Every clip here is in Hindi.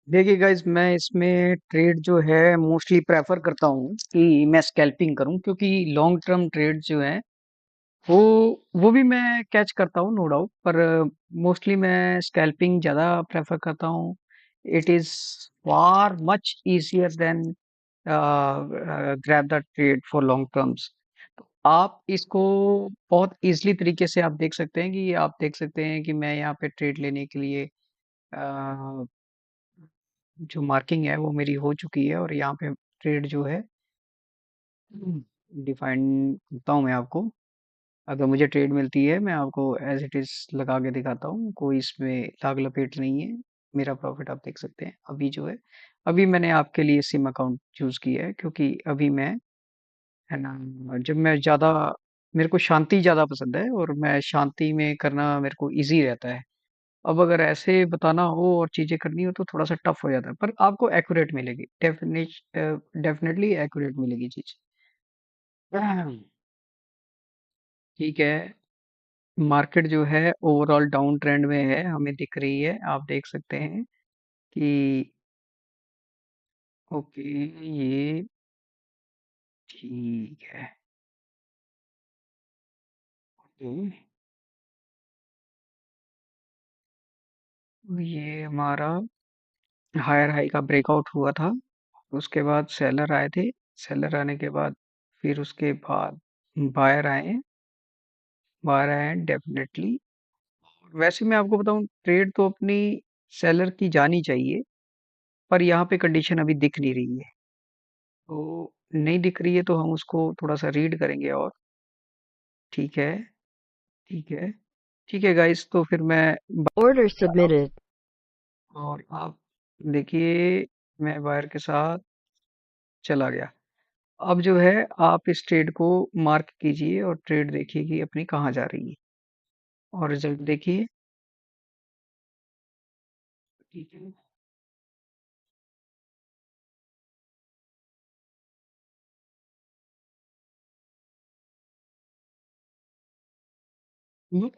देखिए गाइस, मैं इसमें ट्रेड जो है मोस्टली प्रेफर करता हूँ कि मैं स्कैल्पिंग करूँ, क्योंकि लॉन्ग टर्म ट्रेड जो है वो वो भी मैं कैच करता हूँ, नो डाउट। पर मोस्टली मैं स्कैल्पिंग ज़्यादा प्रेफर करता हूँ। It is far much easier than grab the trade for long terms. आप इसको बहुत इजीली तरीके से आप देख सकते हैं कि मैं यहाँ पे ट्रेड लेने के लिए जो मार्किंग है वो मेरी हो चुकी है, और यहाँ पे ट्रेड जो है डिफाइन करता हूँ मैं आपको। अगर मुझे ट्रेड मिलती है मैं आपको एज इट इज लगा के दिखाता हूँ, कोई इसमें लाग लपेट नहीं है। मेरा प्रॉफिट आप देख सकते हैं अभी जो है। अभी मैंने आपके लिए सिम अकाउंट चूज किया है, क्योंकि अभी मैं, है ना, जब मैं ज्यादा, मेरे को शांति ज्यादा पसंद है और मैं शांति में करना मेरे को इजी रहता है। अब अगर ऐसे बताना हो और चीजें करनी हो तो थोड़ा सा टफ हो जाता है, पर आपको एक्यूरेट मिलेगी, डेफिनेटली एक्यूरेट मिलेगी चीज। ठीक है। मार्केट जो है ओवरऑल डाउन ट्रेंड में है, हमें दिख रही है, आप देख सकते हैं कि ओके, ये ठीक है। ओके, ये हमारा हायर हाई का ब्रेकआउट हुआ था। उसके बाद सेलर आए थे। सेलर आने के बाद फिर उसके बाद बायर आए। बायर आए डेफिनेटली। वैसे मैं आपको बताऊं, ट्रेड तो अपनी सेलर की जानी चाहिए, पर यहाँ पे कंडीशन अभी दिख नहीं रही है। तो नहीं दिख रही है तो हम उसको थोड़ा सा रीड करेंगे। और ठीक है, ठीक है, ठीक है गाइस, तो फिर मैं Order आप, submitted. और आप देखिए, मैं वायर के साथ चला गया। अब जो है आप इस ट्रेड को मार्क कीजिए और ट्रेड देखिए कि अपनी कहाँ जा रही है, और रिजल्ट देखिए। ठीक है।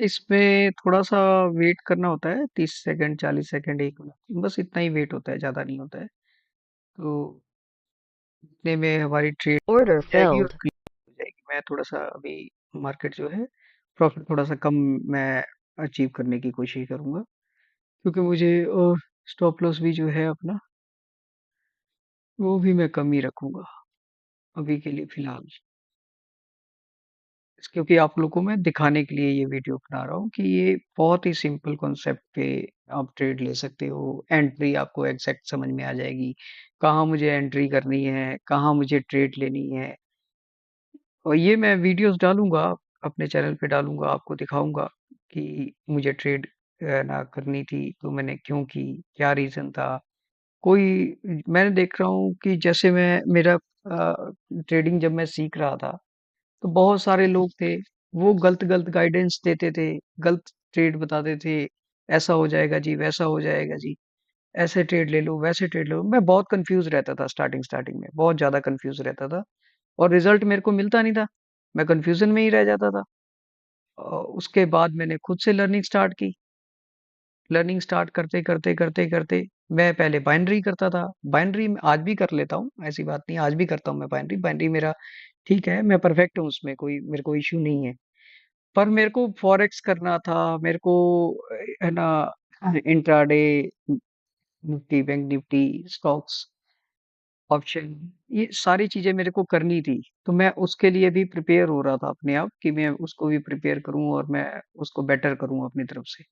इसमें थोड़ा सा वेट करना होता है, 30 सेकंड, 40 सेकंड, 1 मिनट, बस इतना ही वेट होता है, ज्यादा नहीं होता है। तो इतने में हमारी ट्रेड Order जाएगी और filled. क्लियर हो जाएगी। मैं थोड़ा सा अभी मार्केट जो है, प्रॉफिट थोड़ा सा कम मैं अचीव करने की कोशिश करूंगा, क्योंकि मुझे स्टॉप लॉस भी जो है अपना, वो भी मैं कम ही रखूंगा अभी के लिए फिलहाल। क्योंकि आप लोगों को मैं दिखाने के लिए ये वीडियो बना रहा हूँ कि ये बहुत ही सिंपल कॉन्सेप्ट पे आप ट्रेड ले सकते हो। एंट्री आपको एग्जैक्ट समझ में आ जाएगी, कहाँ मुझे एंट्री करनी है, कहाँ मुझे ट्रेड लेनी है। और ये मैं वीडियोस डालूंगा, अपने चैनल पे डालूंगा, आपको दिखाऊंगा कि मुझे ट्रेड ना करनी थी तो मैंने क्यों की, क्या रीजन था। कोई, मैंने देख रहा हूँ कि जैसे मैं मेरा ट्रेडिंग जब मैं सीख रहा था तो बहुत सारे लोग थे, वो गलत गलत गाइडेंस देते थे, गलत ट्रेड बताते थे। ऐसा हो जाएगा जी, वैसा हो जाएगा जी, ऐसे ट्रेड ले लो, वैसे ट्रेड ले लो। मैं बहुत कंफ्यूज रहता था, स्टार्टिंग स्टार्टिंग में बहुत ज्यादा कंफ्यूज रहता था, और रिजल्ट मेरे को मिलता नहीं था। मैं कंफ्यूजन में ही रह जाता था। उसके बाद मैंने खुद से लर्निंग स्टार्ट की। लर्निंग स्टार्ट करते करते करते करते मैं पहले बाइनरी करता था। बाइनरी में आज भी कर लेता हूँ, ऐसी बात नहीं, आज भी करता हूँ मैं बाइनरी। बाइनरी मेरा ठीक है, मैं परफेक्ट हूँ उसमें, कोई मेरे को इश्यू नहीं है। पर मेरे को फॉरेक्स करना था, मेरे को है ना, intraday, Nifty, bank Nifty, stocks, option, ये सारी चीजें मेरे को करनी थी। तो मैं उसके लिए भी प्रिपेयर हो रहा था अपने आप, कि मैं उसको भी प्रिपेयर करूं और मैं उसको बेटर करूं अपनी तरफ से।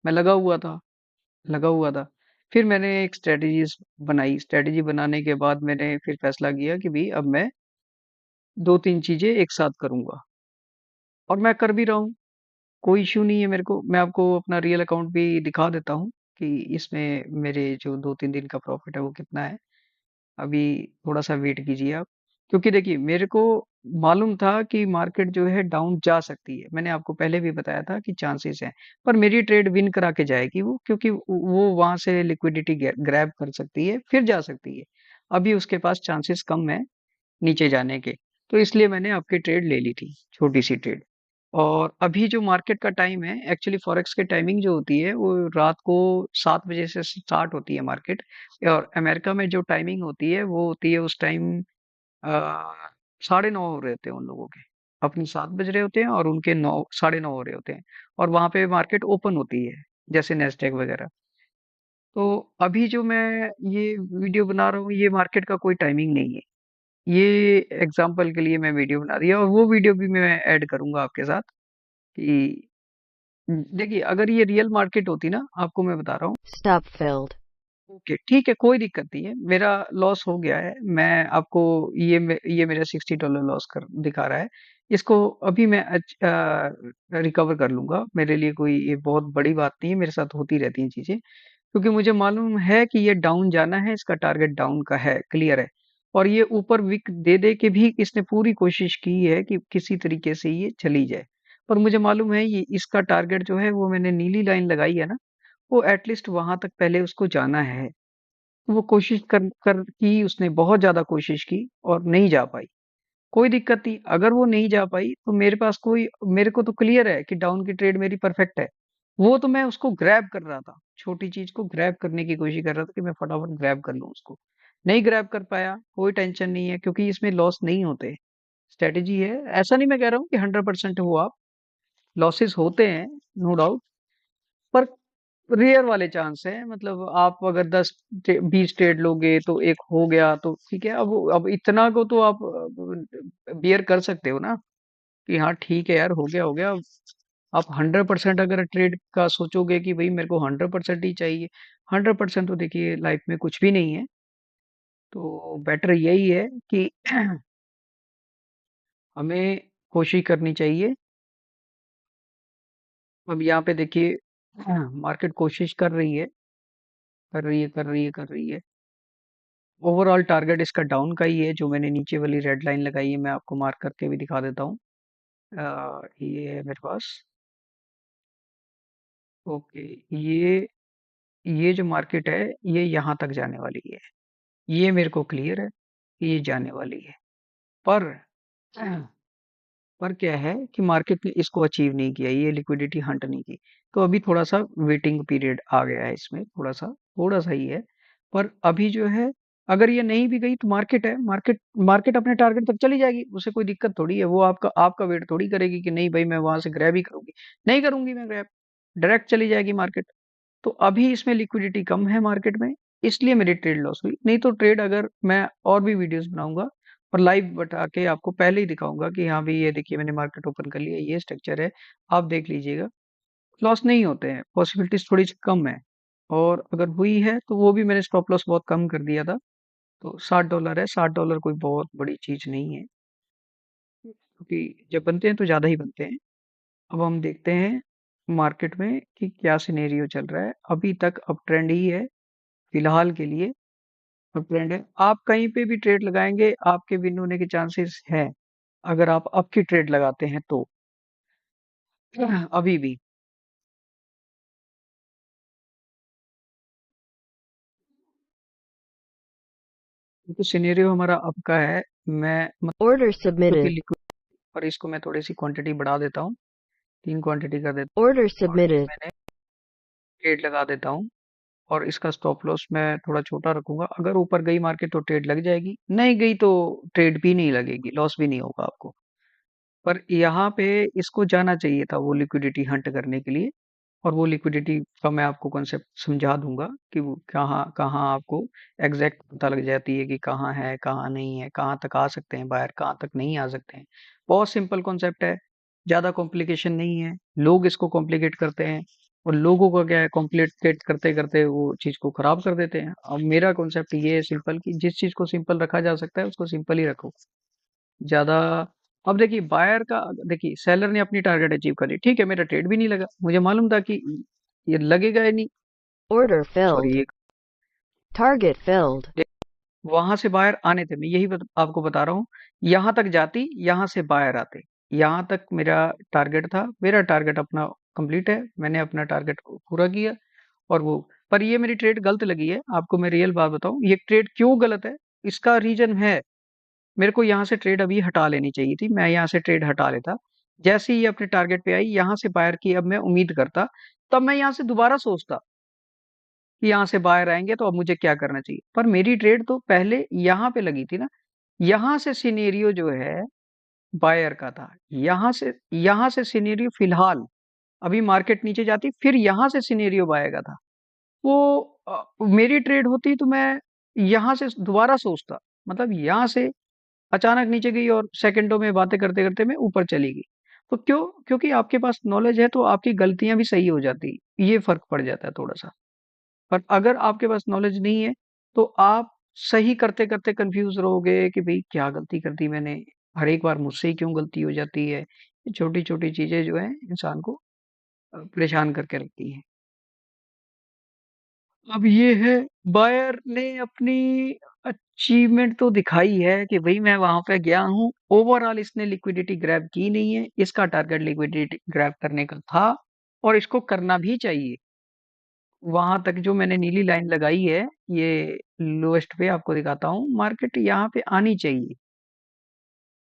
मैं लगा हुआ था, लगा हुआ था। फिर मैंने एक स्ट्रेटेजी बनाई। स्ट्रेटेजी बनाने के बाद मैंने फिर फैसला किया कि भाई अब मैं दो तीन चीजें एक साथ करूंगा, और मैं कर भी रहा हूँ। कोई इश्यू नहीं है मेरे को। मैं आपको अपना रियल अकाउंट भी दिखा देता हूँ कि इसमें मेरे जो 2-3 दिन का प्रॉफिट है वो कितना है। अभी थोड़ा सा वेट कीजिए आप, क्योंकि देखिए मेरे को मालूम था कि मार्केट जो है डाउन जा सकती है। मैंने आपको पहले भी बताया था कि चांसेस हैं, पर मेरी ट्रेड विन करा के जाएगी वो, क्योंकि वो वहां से लिक्विडिटी ग्रैब कर सकती है, फिर जा सकती है। अभी उसके पास चांसेस कम है नीचे जाने के। तो इसलिए मैंने आपकी ट्रेड ले ली थी, छोटी सी ट्रेड। और अभी जो मार्केट का टाइम है, एक्चुअली फॉरेक्स की टाइमिंग जो होती है वो रात को 7 बजे से स्टार्ट होती है मार्केट। और अमेरिका में जो टाइमिंग होती है वो होती है उस टाइम 9:30 हो रहे होते हैं उन लोगों के। अपनी 7 बज रहे होते हैं और उनके 9, 9:30 हो रहे होते हैं। और वहां पे मार्केट ओपन होती है, जैसे नेस्डेक वगैरह। तो अभी जो मैं ये वीडियो बना रहा हूँ, ये मार्केट का कोई टाइमिंग नहीं है। ये एग्जाम्पल के लिए मैं वीडियो बना रही हूँ, और वो वीडियो भी मैं ऐड करूंगा आपके साथ कि देखिए, अगर ये रियल मार्केट होती ना, आपको मैं बता रहा हूँ। Stop filled. ओके, ठीक है, कोई दिक्कत नहीं है, मेरा लॉस हो गया है। मैं आपको ये मेरा $60 लॉस कर दिखा रहा है। इसको अभी मैं रिकवर कर लूंगा। मेरे लिए कोई ये बहुत बड़ी बात नहीं है, मेरे साथ होती रहती हैं चीजें। क्योंकि मुझे मालूम है कि ये डाउन जाना है, इसका टारगेट डाउन का है, क्लियर है। और ये ऊपर विक दे दे के भी इसने पूरी कोशिश की है कि किसी तरीके से ये चली जाए। पर मुझे मालूम है ये इसका टारगेट जो है, वो मैंने नीली लाइन लगाई है ना, वो एटलीस्ट वहां तक पहले उसको जाना है। वो कोशिश कर कर की, उसने बहुत ज्यादा कोशिश की और नहीं जा पाई। कोई दिक्कत नहीं, अगर वो नहीं जा पाई तो मेरे पास कोई, मेरे को तो क्लियर है कि डाउन की ट्रेड मेरी परफेक्ट है। वो तो मैं उसको ग्रैब कर रहा था, छोटी चीज को ग्रैब करने की कोशिश कर रहा था कि मैं फटाफट ग्रैब कर लूं उसको। नहीं ग्रैब कर पाया, कोई टेंशन नहीं है, क्योंकि इसमें लॉस नहीं होते। स्ट्रेटेजी है, ऐसा नहीं मैं कह रहा हूँ कि 100% हो आप, लॉसेस होते हैं, नो डाउट। पर रेयर वाले चांस है, मतलब आप अगर 10 20 ट्रेड लोगे तो एक हो गया तो ठीक है। अब इतना को तो आप बियर कर सकते हो ना, कि हाँ ठीक है यार, हो गया हो गया। आप 100% अगर ट्रेड का सोचोगे कि भाई मेरे को 100% ही चाहिए, 100% तो देखिए लाइफ में कुछ भी नहीं है। तो बेटर यही है कि हमें कोशिश करनी चाहिए। अब यहाँ पे देखिए, मार्केट कोशिश कर रही है, कर रही है, कर रही है, कर रही है। ओवरऑल टारगेट इसका डाउन का ही है, जो मैंने नीचे वाली रेड लाइन लगाई है, मैं आपको मार्क करके भी दिखा देता हूँ। ये है मेरे पास। ओके, ये जो मार्केट है, ये यहाँ तक जाने वाली है। ये मेरे को क्लियर है कि ये जाने वाली है। पर पर क्या है कि मार्केट ने इसको अचीव नहीं किया, ये लिक्विडिटी हंट नहीं की। तो अभी थोड़ा सा वेटिंग पीरियड आ गया है इसमें, थोड़ा सा ही है। पर अभी जो है, अगर ये नहीं भी गई तो मार्केट है, मार्केट मार्केट अपने टारगेट तक चली जाएगी, उसे कोई दिक्कत थोड़ी है। वो आपका आपका वेट थोड़ी करेगी कि नहीं भाई मैं वहां से ग्रैब ही करूंगी। नहीं करूंगी मैं ग्रैब, डायरेक्ट चली जाएगी मार्केट। तो अभी इसमें लिक्विडिटी कम है मार्केट में, इसलिए मेरी ट्रेड लॉस हुई। नहीं तो ट्रेड, अगर मैं और भी वीडियोस बनाऊंगा और लाइव बता के आपको पहले ही दिखाऊंगा कि हाँ भाई ये देखिए मैंने मार्केट ओपन कर लिया, ये स्ट्रक्चर है, आप देख लीजिएगा। लॉस नहीं होते हैं, पॉसिबिलिटीज थोड़ी सी कम है। और अगर हुई है तो वो भी मैंने स्टॉप लॉस बहुत कम कर दिया था। तो $60 है, $60 कोई बहुत बड़ी चीज नहीं है, क्योंकि जब बनते हैं तो ज्यादा ही बनते हैं। अब हम देखते हैं मार्केट में कि क्या सिनेरियो चल रहा है। अभी तक अप ट्रेंड ही है फिलहाल के लिए। अप ट्रेंड है, आप कहीं पे भी ट्रेड लगाएंगे आपके विन होने के चांसेस हैं, अगर आप अप की ट्रेड लगाते हैं तो। अभी भी तो सिनेरियो हमारा अप का है। मैं मतलब Order क्योंकि submitted. लिक्विड, और इसको मैं थोड़ी सी क्वांटिटी बढ़ा देता हूँ, 3 क्वांटिटी कर देता Order हूँ, और ये submitted. मैंने ट्रेड लगा देता हूँ। और इसका स्टॉप लॉस मैं थोड़ा छोटा रखूंगा। अगर ऊपर गई मार्केट तो ट्रेड लग जाएगी, नहीं गई तो ट्रेड भी नहीं लगेगी, लॉस भी नहीं होगा आपको। पर यहाँ पे इसको जाना चाहिए था वो लिक्विडिटी हंट करने के लिए। और वो लिक्विडिटी का मैं आपको कॉन्सेप्ट समझा दूंगा कि वो कहाँ कहाँ आपको एग्जैक्ट पता लग जाती है कि कहाँ है, कहाँ नहीं है, कहाँ तक आ सकते हैं बाहर, कहाँ तक नहीं आ सकते हैं। बहुत सिंपल कॉन्सेप्ट है, ज्यादा कॉम्प्लिकेशन नहीं है। लोग इसको कॉम्प्लिकेट करते हैं, और लोगों का क्या है, कॉम्प्लिकेट करते करते वो चीज को खराब कर देते हैं। अब मेरा कॉन्सेप्ट ये है सिंपल, कि जिस चीज को सिंपल रखा जा सकता है उसको सिंपल ही रखो, ज्यादा। अब देखिए बायर का, देखिए सेलर ने अपनी टारगेट अचीव कर ली, ठीक है, मेरा ट्रेड भी नहीं लगा, मुझे मालूम था कि ये लगेगा ही नहीं। Order sorry, filled. ये Target filled. वहां से बायर आने थे, मैं यही आपको बता रहा हूँ। यहाँ तक जाती, यहाँ से बायर आते, यहाँ तक मेरा टारगेट था। मेरा टारगेट अपना कंप्लीट है, मैंने अपना टारगेट को पूरा किया। और वो, पर ये मेरी ट्रेड गलत लगी है, आपको मैं रियल बात बताऊं, ये ट्रेड क्यों गलत है, इसका रीजन है। मेरे को यहाँ से ट्रेड अभी हटा लेनी चाहिए थी, मैं यहाँ से ट्रेड हटा लेता। जैसे ही ये अपने टारगेट पे आई, यहाँ से बायर की अब मैं उम्मीद करता, तब मैं यहाँ से दोबारा सोचता कि यहाँ से बायर आएंगे तो अब मुझे क्या करना चाहिए। पर मेरी ट्रेड तो पहले यहाँ पे लगी थी ना, यहाँ से सिनेरियो जो है बायर का था। यहाँ से सिनेरियो फिलहाल, अभी मार्केट नीचे जाती फिर यहाँ से सिनेरियो बायर का था। वो मेरी ट्रेड होती तो मैं यहाँ से दोबारा सोचता, मतलब यहाँ से अचानक नीचे गई और सेकंडों में बातें करते करते मैं ऊपर चली गई। तो क्यों? क्योंकि आपके पास नॉलेज है तो आपकी गलतियां भी सही हो जाती, ये फर्क पड़ जाता है थोड़ा सा। पर अगर आपके पास नॉलेज नहीं है तो आप सही करते करते कंफ्यूज रहोगे कि भाई क्या गलती कर दी मैंने, हर एक बार मुझसे ही क्यों गलती हो जाती है। छोटी छोटी चीजें जो है इंसान को परेशान करके रखती हैं। अब ये है, बायर ने अपनी अचीवमेंट तो दिखाई है कि भाई मैं वहां पे गया हूँ, ओवरऑल इसने लिक्विडिटी ग्रैब की नहीं है, इसका टारगेट लिक्विडिटी ग्रैब करने का था और इसको करना भी चाहिए। वहां तक जो मैंने नीली लाइन लगाई है, ये लोएस्ट पे आपको दिखाता हूँ, मार्केट यहाँ पे आनी चाहिए,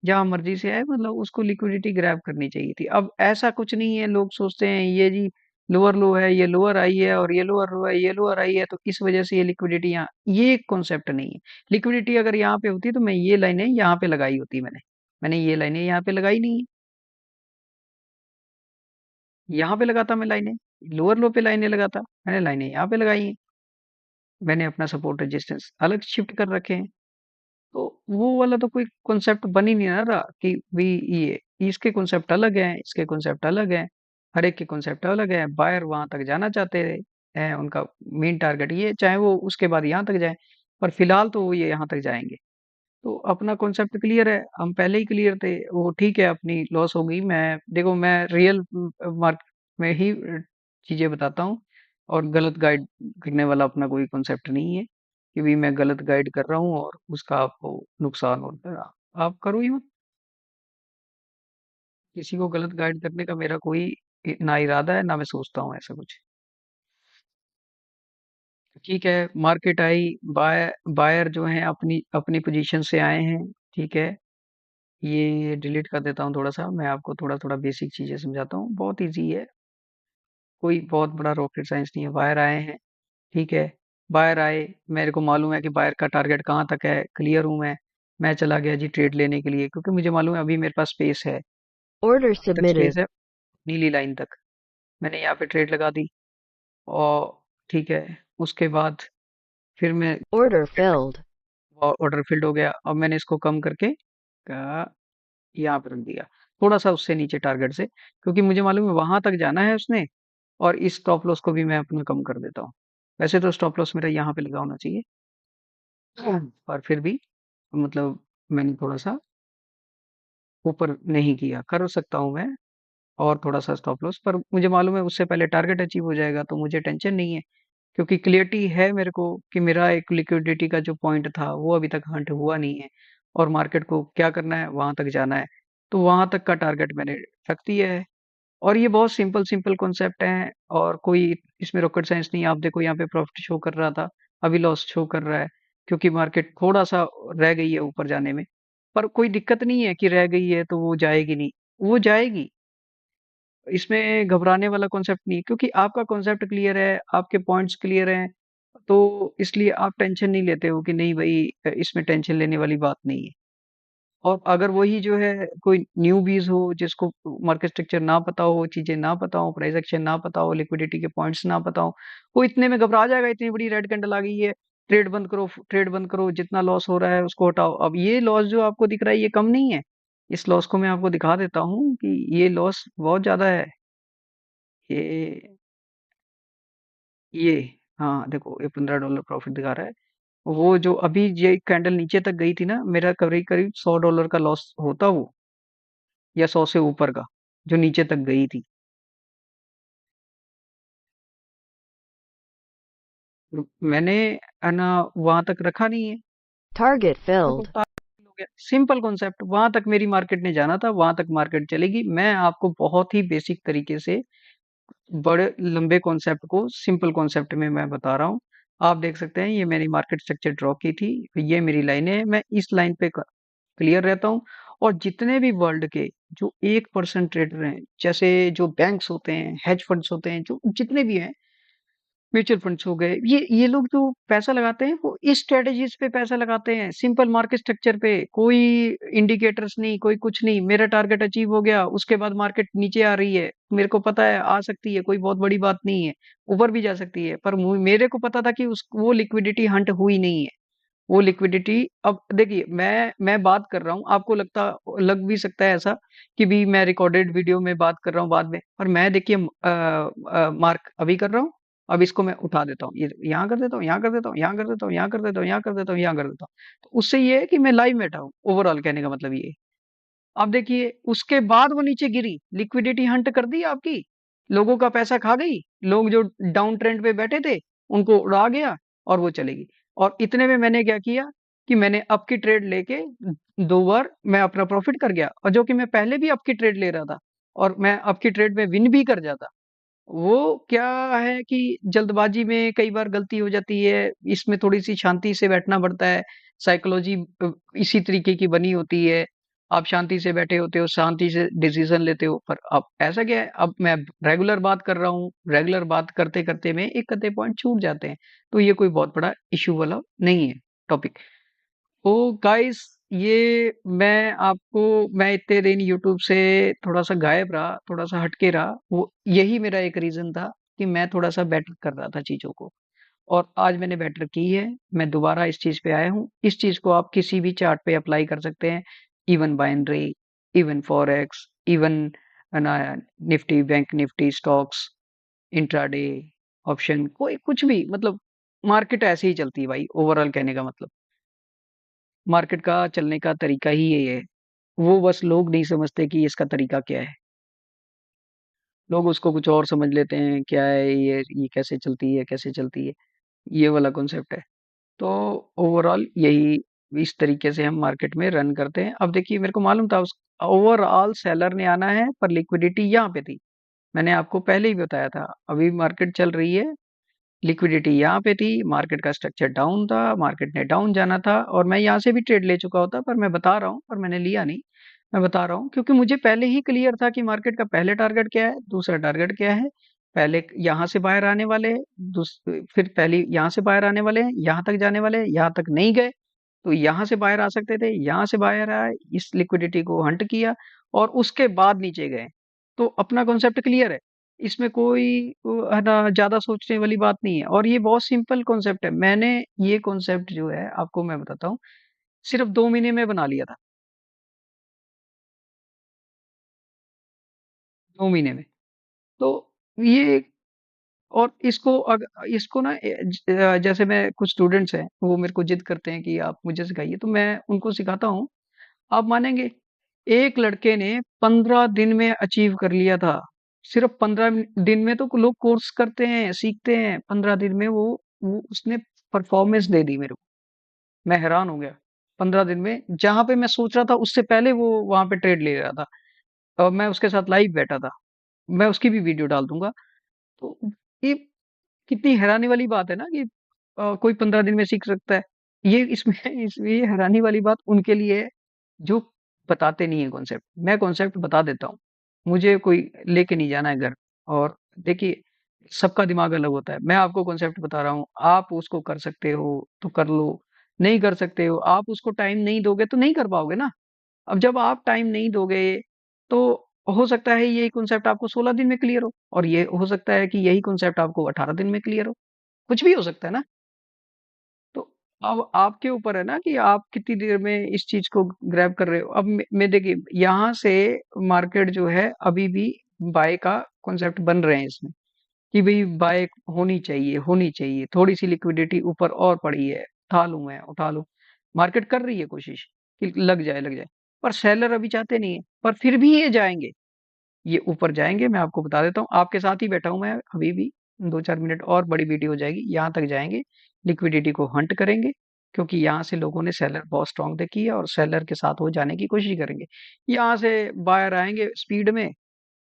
जहां मर्जी से आए, मतलब उसको लिक्विडिटी ग्रैब करनी चाहिए थी। अब ऐसा कुछ नहीं है, लोग सोचते हैं ये जी लोअर लो है, ये लोअर आई है, और ये लोअर लो है, ये लोअर आई है, तो इस वजह से ये लिक्विडिटी यहाँ, ये कॉन्सेप्ट नहीं है। लिक्विडिटी अगर यहाँ पे होती तो मैं ये लाइनें यहाँ पे लगाई होती, मैंने मैंने ये लाइनें यहाँ पे लगाई नहीं है, यहाँ पे लगाता मैं लाइनें, लोअर लो पे लाइनें लगाता, मैंने लाइनें यहाँ पे लगाई हैं। मैंने अपना सपोर्ट रेजिस्टेंस अलग शिफ्ट कर रखे हैं। तो वो वाला तो कोई कॉन्सेप्ट बन ही नहीं ना रहा कि भी ये इसके कॉन्सेप्ट अलग हैं, इसके कॉन्सेप्ट अलग हैं, हर एक के कॉन्सेप्ट अलग है। बायर वहां तक जाना चाहते हैं, उनका मेन टारगेट ये, चाहे वो उसके बाद यहाँ तक जाए, पर फिलहाल तो वो ये यहाँ तक जाएंगे। तो अपना कॉन्सेप्ट क्लियर है, हम पहले ही क्लियर थे। वो ठीक है, अपनी लॉस हो गई। मैं देखो, मैं रियल मार्केट में ही चीजें बताता हूँ, और गलत गाइड करने वाला अपना कोई कॉन्सेप्ट नहीं है कि भी मैं गलत गाइड कर रहा हूँ और उसका आपको नुकसान होता है। आप करो ही मत, किसी को गलत गाइड करने का मेरा कोई ना इरादा है, ना मैं सोचता हूँ ऐसा कुछ। ठीक है, मार्केट आई, बायर जो है अपनी अपनी पोजीशन से आए हैं। ठीक है, ये डिलीट कर देता हूँ। थोड़ा सा मैं आपको थोड़ा थोड़ा बेसिक चीजें समझाता हूँ, बहुत इजी है, कोई बहुत बड़ा रॉकेट साइंस नहीं है। बायर आए हैं, ठीक है, बायर आए, मेरे को मालूम है कि बायर का टारगेट कहाँ तक है, क्लियर हूँ मैं चला गया जी ट्रेड लेने के लिए, क्योंकि मुझे मालूम है अभी मेरे पास स्पेस है। Order कहाँ तक स्पेस submitted. है? नीली लाइन तक। मैंने यहाँ पे ट्रेड लगा दी, और ठीक है, उसके बाद फिर मैं Order filled. ऑर्डर फिल्ड हो गया। अब मैंने इसको कम करके यहाँ पे रख दिया, थोड़ा सा उससे नीचे टारगेट से, क्योंकि मुझे मालूम है वहां तक जाना है उसने। और इस स्टॉप लॉस को भी मैं अपना कम कर देता हूँ। वैसे तो स्टॉप लॉस मेरा यहाँ पे लगा होना चाहिए, पर फिर भी मतलब मैंने थोड़ा सा ऊपर नहीं किया, कर सकता हूँ मैं और थोड़ा सा स्टॉप लॉस, पर मुझे मालूम है उससे पहले टारगेट अचीव हो जाएगा, तो मुझे टेंशन नहीं है। क्योंकि क्लियरिटी है मेरे को कि मेरा एक लिक्विडिटी का जो पॉइंट था वो अभी तक हंट हुआ नहीं है, और मार्केट को क्या करना है, वहां तक जाना है। तो वहां तक का टारगेट मैंने रख दिया है। और ये बहुत सिंपल सिंपल कॉन्सेप्ट है, और कोई इसमें रॉकेट साइंस नहीं है। आप देखो यहाँ पे प्रॉफिट शो कर रहा था, अभी लॉस शो कर रहा है, क्योंकि मार्केट थोड़ा सा रह गई है ऊपर जाने में। पर कोई दिक्कत नहीं है कि रह गई है तो वो जाएगी नहीं, वो जाएगी। इसमें घबराने वाला कॉन्सेप्ट नहीं है, क्योंकि आपका कॉन्सेप्ट क्लियर है, आपके पॉइंट्स क्लियर हैं। तो इसलिए आप टेंशन नहीं लेते हो कि नहीं भाई, इसमें टेंशन लेने वाली बात नहीं है। और अगर वही जो है कोई न्यूबीज हो, जिसको मार्केट स्ट्रक्चर ना पता हो, चीजें ना पता हो, प्राइस एक्शन ना पता हो, लिक्विडिटी के पॉइंट्स ना पता हो, वो इतने में घबरा जाएगा, इतनी बड़ी रेड कैंडल आ गई है, ट्रेड बंद करो, ट्रेड बंद करो, जितना लॉस हो रहा है उसको हटाओ। अब ये लॉस जो आपको दिख रहा है ये कम नहीं है, इस लॉस को मैं आपको दिखा देता हूँ कि ये लॉस बहुत ज्यादा है। ये ये हाँ देखो, ये $15 प्रॉफिट दिखा रहा है। वो जो अभी ये कैंडल नीचे तक गई थी ना, मेरा करीब करीब $100 का लॉस होता वो, या 100 से ऊपर का, जो नीचे तक गई थी। मैंने है ना वहां तक रखा नहीं है, Target देखो filled. हो गया। सिंपल कॉन्सेप्ट, वहां तक मेरी मार्केट ने जाना था, वहां तक मार्केट चलेगी। मैं आपको बहुत ही बेसिक तरीके से बड़े लंबे कॉन्सेप्ट को सिंपल कॉन्सेप्ट में मैं बता रहा हूँ। आप देख सकते हैं ये मैंने मार्केट स्ट्रक्चर ड्रॉ की थी, ये मेरी लाइनें हैं, मैं इस लाइन पे क्लियर रहता हूँ। और जितने भी वर्ल्ड के जो 1% ट्रेडर हैं, जैसे जो बैंक्स होते हैं, हेज फंड्स होते हैं, जो जितने भी हैं, म्यूचुअल फंड्स हो गए, ये लोग जो पैसा लगाते हैं वो इस स्ट्रेटजीज पे पैसा लगाते हैं, सिंपल मार्केट स्ट्रक्चर पे, कोई इंडिकेटर्स नहीं, कोई कुछ नहीं। मेरा टारगेट अचीव हो गया, उसके बाद मार्केट नीचे आ रही है, मेरे को पता है आ सकती है, कोई बहुत बड़ी बात नहीं है, ऊपर भी जा सकती है, पर मेरे को पता था कि उस वो लिक्विडिटी हंट हुई नहीं है। वो लिक्विडिटी, अब देखिए, मैं बात कर रहा हूँ, आपको लग भी सकता है ऐसा कि भी मैं रिकॉर्डेड वीडियो में बात कर रहा हूँ बाद में, पर मैं देखिए मार्क अभी कर रहा हूँ। अब इसको मैं उठा देता हूँ, ये यहाँ कर देता हूँ, यहाँ कर देता हूँ, यहाँ कर देता हूँ, यहाँ कर देता हूँ, यहाँ कर देता हूँ, यहाँ कर देता हूँ। तो उससे ये है कि मैं लाइव बैठा हूँ, ओवरऑल कहने का मतलब ये है। अब देखिए उसके बाद वो नीचे गिरी, लिक्विडिटी हंट कर दी आपकी, लोगों का पैसा खा गई, लोग जो डाउन ट्रेंड पे बैठे थे उनको उड़ा गया और वो चलेगी। और इतने में मैंने क्या किया कि मैंने अप की ट्रेड लेके 2 बार मैं अपना प्रॉफिट कर गया, और जो कि मैं पहले भी अप की ट्रेड ले रहा था और मैं अप की ट्रेड में विन भी कर जाता। वो क्या है कि जल्दबाजी में कई बार गलती हो जाती है, इसमें थोड़ी-सी शांति से बैठना पड़ता है। साइकोलॉजी इसी तरीके की बनी होती है। आप शांति से बैठे होते हो, शांति से डिसीज़न लेते हो, पर अब ऐसा क्या है, अब मैं रेगुलर बात कर रहा हूँ, रेगुलर बात करते-करते में एक आधे पॉइंट छूट जाते हैं। तो ये कोई बहुत बड़ा इश्यू वाला नहीं है टॉपिक। तो गाइस, ये मैं इतने दिन यूट्यूब से थोड़ा सा गायब रहा, थोड़ा सा हटके रहा, वो यही मेरा एक रीजन था कि मैं थोड़ा सा बेटर कर रहा था चीजों को। और आज मैंने बेटर की है, मैं दोबारा इस चीज पे आया हूँ। इस चीज को आप किसी भी चार्ट पे अप्लाई कर सकते हैं, even binary, even forex, even Nifty, bank Nifty, stocks, intraday, option, कोई कुछ भी, मतलब मार्केट ऐसे ही चलती है भाई, ओवरऑल कहने का मतलब मार्केट का चलने का तरीका ही ये है। वो बस लोग नहीं समझते कि इसका तरीका क्या है। लोग उसको कुछ और समझ लेते हैं, क्या है ये कैसे चलती है, कैसे चलती है, ये वाला कॉन्सेप्ट है। तो ओवरऑल यही, इस तरीके से हम मार्केट में रन करते हैं। अब देखिए, मेरे को मालूम था उस ओवरऑल सेलर ने आना है, पर लिक्विडिटी यहाँ पे थी। मैंने आपको पहले ही बताया था, अभी मार्केट चल रही है, लिक्विडिटी यहाँ पे थी, मार्केट का स्ट्रक्चर डाउन था, मार्केट ने डाउन जाना था, और मैं यहाँ से भी ट्रेड ले चुका होता, पर मैं बता रहा हूँ, पर मैंने लिया नहीं। मैं बता रहा हूँ क्योंकि मुझे पहले ही क्लियर था कि मार्केट का पहले टारगेट क्या है, दूसरा टारगेट क्या है। पहले यहाँ से बाहर आने वाले हैं, फिर पहले यहाँ से बाहर आने वाले हैं, यहाँ तक जाने वाले हैं, यहाँ तक नहीं गए, तो यहाँ से बाहर आ सकते थे, यहाँ से बाहर आए, इस लिक्विडिटी को हंट किया और उसके बाद नीचे गए। तो अपना कॉन्सेप्ट क्लियर है, इसमें कोई है ना ज्यादा सोचने वाली बात नहीं है, और ये बहुत सिंपल कॉन्सेप्ट है। मैंने ये कॉन्सेप्ट जो है आपको मैं बताता हूँ, सिर्फ 2 महीने में बना लिया था, 2 महीने में। तो ये, और इसको ना जैसे मैं, कुछ स्टूडेंट्स हैं वो मेरे को जिद करते हैं कि आप मुझे सिखाइए, तो मैं उनको सिखाता हूँ। आप मानेंगे, एक लड़के ने 15 दिन में अचीव कर लिया था। सिर्फ 15 दिन में, तो लोग कोर्स करते हैं, सीखते हैं, 15 दिन में वो उसने परफॉर्मेंस दे दी मेरे को। मैं हैरान हो गया, 15 दिन में, जहां पे मैं सोच रहा था उससे पहले वो वहां पे ट्रेड ले रहा था, और मैं उसके साथ लाइव बैठा था। मैं उसकी भी वीडियो डाल दूंगा। तो ये कितनी हैरानी वाली बात है ना कि कोई 15 दिन में सीख सकता है। इसमें ये हैरानी वाली बात उनके लिए है जो बताते नहीं है कॉन्सेप्ट। मैं कॉन्सेप्ट बता देता हूँ, मुझे कोई लेके नहीं जाना है घर। और देखिए, सबका दिमाग अलग होता है, मैं आपको कॉन्सेप्ट बता रहा हूँ, आप उसको कर सकते हो तो कर लो, नहीं कर सकते हो, आप उसको टाइम नहीं दोगे तो नहीं कर पाओगे ना। अब जब आप टाइम नहीं दोगे, तो हो सकता है यही कॉन्सेप्ट आपको 16 दिन में क्लियर हो, और ये हो सकता है कि यही कॉन्सेप्ट आपको 18 दिन में क्लियर हो, कुछ भी हो सकता है ना। तो अब आपके ऊपर है ना कि आप कितनी देर में इस चीज को ग्रैब कर रहे हो। अब मैं देखिए, यहाँ से मार्केट जो है अभी भी बाय का कॉन्सेप्ट बन रहे हैं इसमें, कि भाई बाय होनी चाहिए, होनी चाहिए, थोड़ी सी लिक्विडिटी ऊपर और पड़ी है, उठा लूं, मैं उठा लूं। मार्केट कर रही है कोशिश कि लग जाए, लग जाए, पर सेलर अभी चाहते नहीं है, पर फिर भी ये जाएंगे, ये ऊपर जाएंगे। मैं आपको बता देता हूँ, आपके साथ ही बैठा हूं मैं अभी भी, 2-4 मिनट और बड़ी वीडियो हो जाएगी, यहाँ तक जाएंगे, लिक्विडिटी को हंट करेंगे, क्योंकि यहाँ से लोगों ने सेलर बहुत स्ट्रांग देखी है और सेलर के साथ वो जाने की कोशिश करेंगे। यहाँ से बायर आएंगे स्पीड में,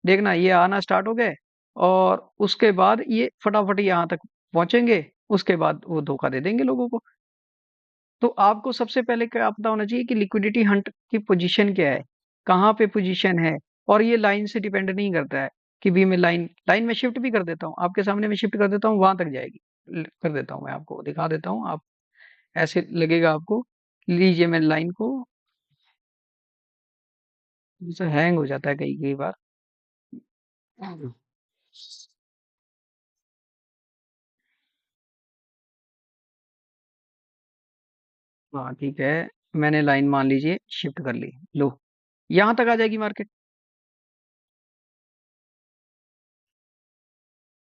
देखना ये आना स्टार्ट हो गए, और उसके बाद ये फटाफट यहाँ तक पहुंचेंगे, उसके बाद वो धोखा दे देंगे लोगों को। तो आपको सबसे पहले क्या पता होना चाहिए कि लिक्विडिटी हंट की पोजीशन क्या है, कहाँ पे पोजीशन है। और ये लाइन से डिपेंड नहीं करता है कि भी मैं लाइन लाइन में शिफ्ट भी कर देता हूँ, आपके सामने मैं शिफ्ट कर देता हूँ, वहां तक जाएगी। कर देता हूँ, मैं आपको दिखा देता हूँ, आप ऐसे लगेगा आपको। लीजिए मैं लाइन को, जैसे हैंग हो जाता है कई कई बार। हाँ ठीक है, मैंने लाइन मान लीजिए शिफ्ट कर ली, लो यहाँ तक आ जाएगी मार्केट।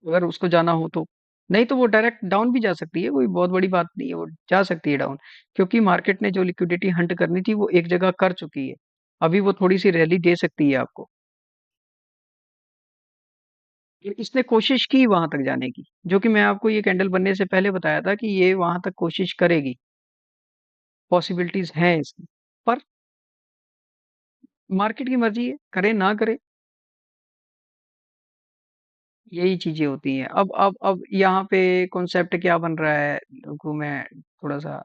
अगर उसको जाना हो तो, नहीं तो वो डायरेक्ट डाउन भी जा सकती है, कोई बहुत बड़ी बात नहीं है, वो जा सकती है डाउन। क्योंकि मार्केट ने जो लिक्विडिटी हंट करनी थी वो एक जगह कर चुकी है, अभी वो थोड़ी सी रैली दे सकती है आपको। इसने कोशिश की वहां तक जाने की, जो कि मैं आपको ये कैंडल बनने से पहले बताया था कि ये वहां तक कोशिश करेगी, पॉसिबिलिटीज हैं इसकी। पर मार्केट की मर्जी है, करे ना करे, यही चीजें होती हैं। अब यहाँ पे कॉन्सेप्ट क्या बन रहा है, रुको मैं थोड़ा सा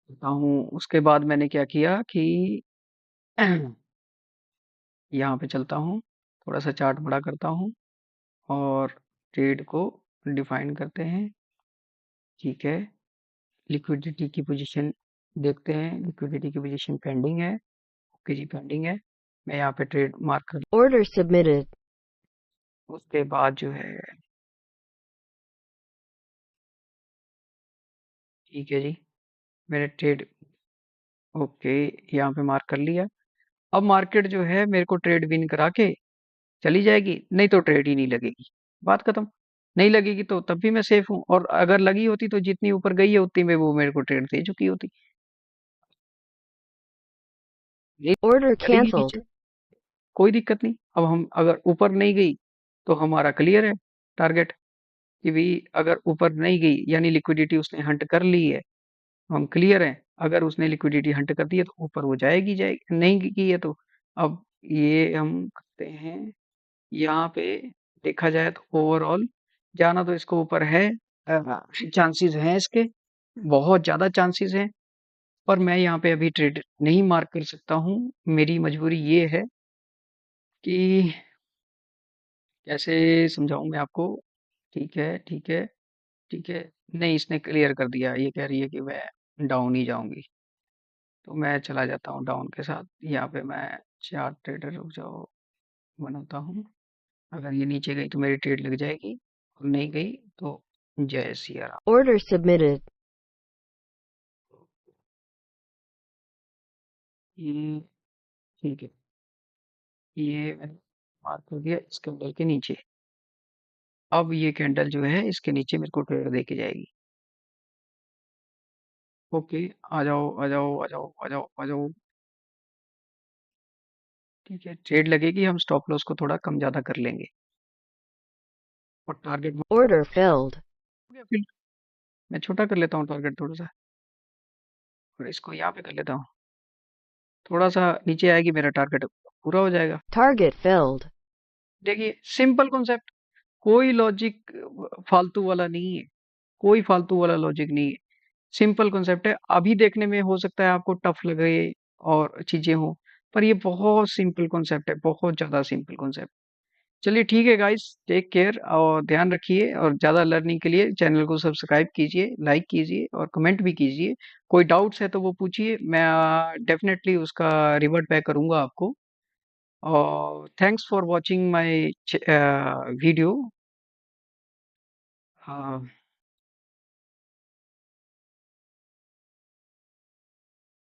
बताऊं। उसके बाद मैंने क्या किया कि यहाँ पे चलता हूँ, थोड़ा सा चार्ट बड़ा करता हूँ और ट्रेड को डिफाइन करते हैं। ठीक है, लिक्विडिटी की पोजीशन देखते हैं, लिक्विडिटी की पोजीशन पेंडिंग है। ओके जी, पेंडिंग है। मैं यहाँ पे ट्रेड मार्क कर, Order submitted. उसके बाद जो है, ठीक है जी, मैंने ट्रेड, ओके, यहाँ पे मार्क कर लिया। अब मार्केट जो है मेरे को ट्रेड विन करा के चली जाएगी, नहीं तो ट्रेड ही नहीं लगेगी, बात खत्म। नहीं लगेगी तो तब भी मैं सेफ हूँ, और अगर लगी होती तो जितनी ऊपर गई है उतनी में वो मेरे को ट्रेड दे चुकी होती। नहीं, Order चलेगी cancelled. नीचे, कोई दिक्कत नहीं। अब हम अगर ऊपर नहीं गई तो हमारा क्लियर है टारगेट, कि भाई अगर ऊपर नहीं गई यानी लिक्विडिटी उसने हंट कर ली है, हम क्लियर हैं। अगर उसने लिक्विडिटी हंट कर दी है तो ऊपर वो जाएगी जाएगी, नहीं की है तो। अब ये हम करते हैं यहाँ पे, देखा जाए तो ओवरऑल जाना तो इसको ऊपर है, चांसेस हैं इसके, बहुत ज्यादा चांसेस हैं। पर मैं यहाँ पे अभी ट्रेड नहीं मार्क कर सकता हूँ, मेरी मजबूरी ये है कि, कैसे समझाऊं मैं आपको। ठीक है ठीक है ठीक है, नहीं इसने क्लियर कर दिया, ये कह रही है कि मैं डाउन ही जाऊंगी, तो मैं चला जाता हूँ डाउन के साथ। यहाँ पे मैं चार्ट ट्रेडर, रुक जाओ, बनाता हूँ। अगर ये नीचे गई तो मेरी ट्रेड लग जाएगी, और नहीं गई तो जय सिया राम। Order submitted. ये ठीक है, ये मैंने मार्क कर दिया इस कैंडल के नीचे। अब ये कैंडल जो है इसके नीचे मेरे को ट्रेड दे के जाएगी। ओके, आ जाओ आ जाओ आ जाओ आ जाओ आ जाओ। ठीक है, ट्रेड लगेगी, हम स्टॉप लॉस को थोड़ा कम ज्यादा कर लेंगे, और टारगेट हो Order filled. गया फिर। मैं छोटा कर लेता हूँ टारगेट थोड़ा सा, और इसको यहाँ पे कर लेता हूँ, थोड़ा सा नीचे आएगी मेरा टारगेट पूरा हो जाएगा। Target filled. देखिए सिंपल कॉन्सेप्ट, कोई लॉजिक फालतू वाला नहीं है, कोई फालतू वाला लॉजिक नहीं है। सिंपल कॉन्सेप्ट है, अभी देखने में हो सकता है आपको टफ लगे और चीजें हो, पर ये बहुत सिंपल कॉन्सेप्ट है, बहुत ज्यादा सिंपल कॉन्सेप्ट। चलिए ठीक है गाइस, टेक केयर और ध्यान रखिए, और ज्यादा लर्निंग के लिए चैनल को सब्सक्राइब कीजिए, लाइक कीजिए और कमेंट भी कीजिए। कोई डाउट्स है तो वो पूछिए, मैं डेफिनेटली उसका रिवर्ट बैक करूंगा आपको। और thanks for watching my video.